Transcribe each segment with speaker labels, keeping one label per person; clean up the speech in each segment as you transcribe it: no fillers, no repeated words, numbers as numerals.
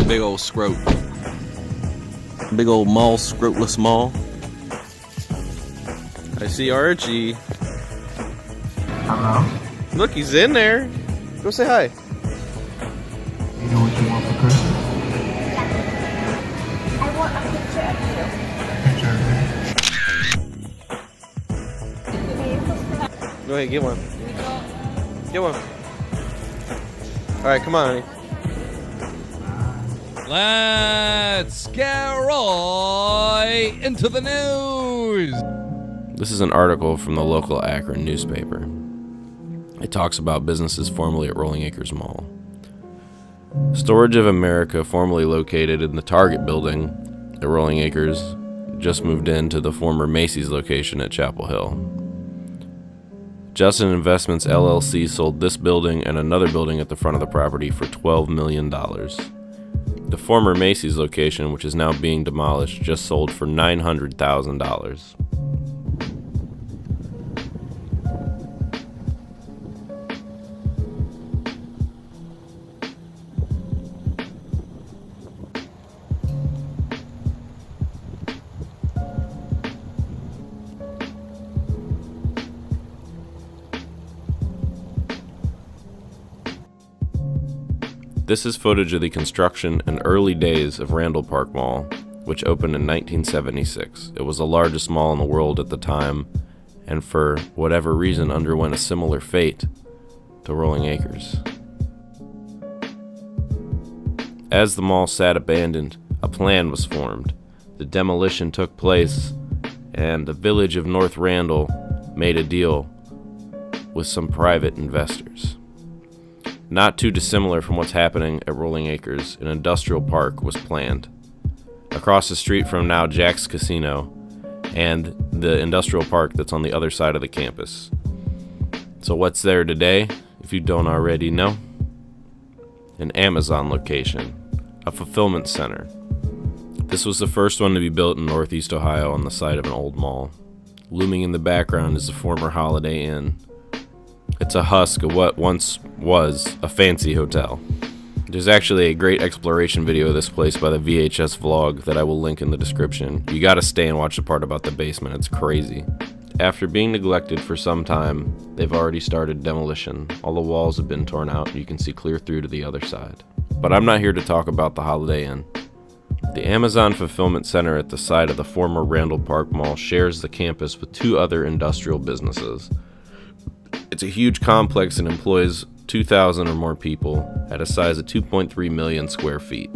Speaker 1: big old scrote. Big old mall, scroteless mall. I see Archie.
Speaker 2: Hello?
Speaker 1: Look, he's in there. Go say hi.
Speaker 2: You know what you want for Christmas?
Speaker 3: I want a picture of
Speaker 2: Picture of me?
Speaker 1: Go ahead, get one. Get one. Alright, come on, honey.
Speaker 4: Let's get right into the news.
Speaker 1: This is an article from the local AKRON newspaper. It talks about businesses formerly at Rolling Acres Mall. Storage of America, formerly located in the Target building at Rolling Acres, just moved into the former Macy's location at Chapel Hill. Justin Investments LLC sold this building and another building at the front of the property for $12 million. The former Macy's location, which is now being demolished, just sold for $900,000. This is footage of the construction and early days of Randall Park Mall, which opened in 1976. It was the largest mall in the world at the time, and for whatever reason underwent a similar fate to Rolling Acres. As the mall sat abandoned, a plan was formed. The demolition took place, and the village of North Randall made a deal with some private investors. Not too dissimilar from what's happening at Rolling Acres, an industrial park was planned. Across the street from now Jack's Casino and the industrial park that's on the other side of the campus. So what's there today, if you don't already know? An Amazon location, a fulfillment center. This was the first one to be built in Northeast Ohio on the site of an old mall. Looming in the background is the former Holiday Inn. It's a husk of what once was a fancy hotel. There's actually a great exploration video of this place by the VHS vlog that I will link in the description. You gotta stay and watch the part about the basement, it's crazy. After being neglected for some time, they've already started demolition. All the walls have been torn out and you can see clear through to the other side. But I'm not here to talk about the Holiday Inn. The Amazon Fulfillment Center at the site of the former Randall Park Mall shares the campus with two other industrial businesses. It's a huge complex and employs 2,000 or more people at a size of 2.3 million square feet.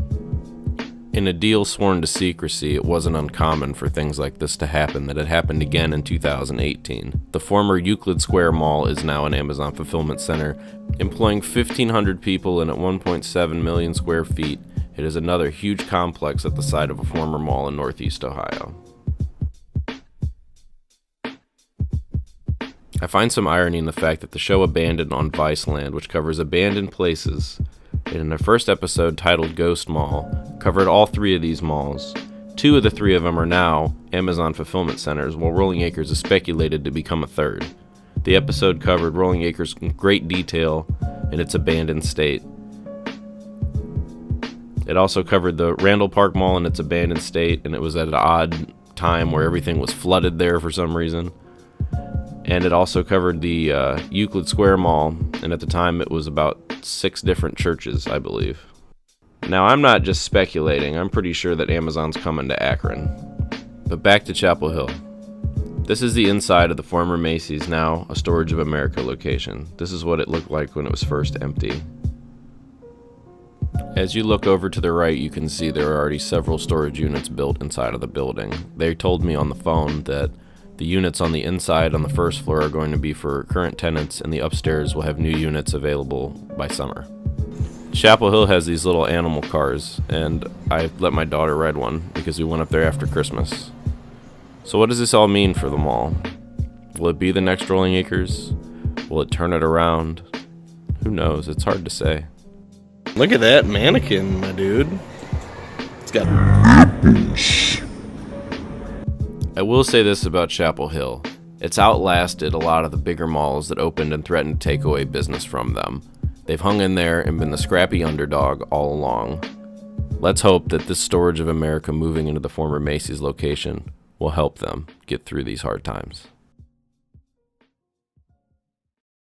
Speaker 1: In a deal sworn to secrecy, it wasn't uncommon for things like this to happen that had happened again in 2018. The former Euclid Square Mall is now an Amazon fulfillment center, employing 1,500 people and at 1.7 million square feet. It is another huge complex at the site of a former mall in Northeast Ohio. I find some irony in the fact that the show Abandoned on Viceland, which covers abandoned places, in their first episode titled Ghost Mall, covered all three of these malls. Two of the three of them are now Amazon fulfillment centers, while Rolling Acres is speculated to become a third. The episode covered Rolling Acres in great detail in its abandoned state. It also covered the Randall Park Mall in its abandoned state, and it was at an odd time where everything was flooded there for some reason. And it also covered the Euclid Square Mall, and at the time it was about 6 different churches, I believe. Now, I'm not just speculating, I'm pretty sure that Amazon's coming to Akron. But back to Chapel Hill. This is the inside of the former Macy's, now a Storage of America location. This is what it looked like when it was first empty. As you look over to the right, you can see there are already several storage units built inside of the building. They told me on the phone that the units on the inside on the first floor are going to be for current tenants, and the upstairs will have new units available by summer. Chapel Hill has these little animal cars, and I let my daughter ride one because we went up there after Christmas. So what does this all mean for the mall? Will it be the next Rolling Acres? Will it turn it around? Who knows? It's hard to say. Look at that mannequin, my dude. It's got... I will say this about Chapel Hill. It's outlasted a lot of the bigger malls that opened and threatened to take away business from them. They've hung in there and been the scrappy underdog all along. Let's hope that this storage of America moving into the former Macy's location will help them get through these hard times.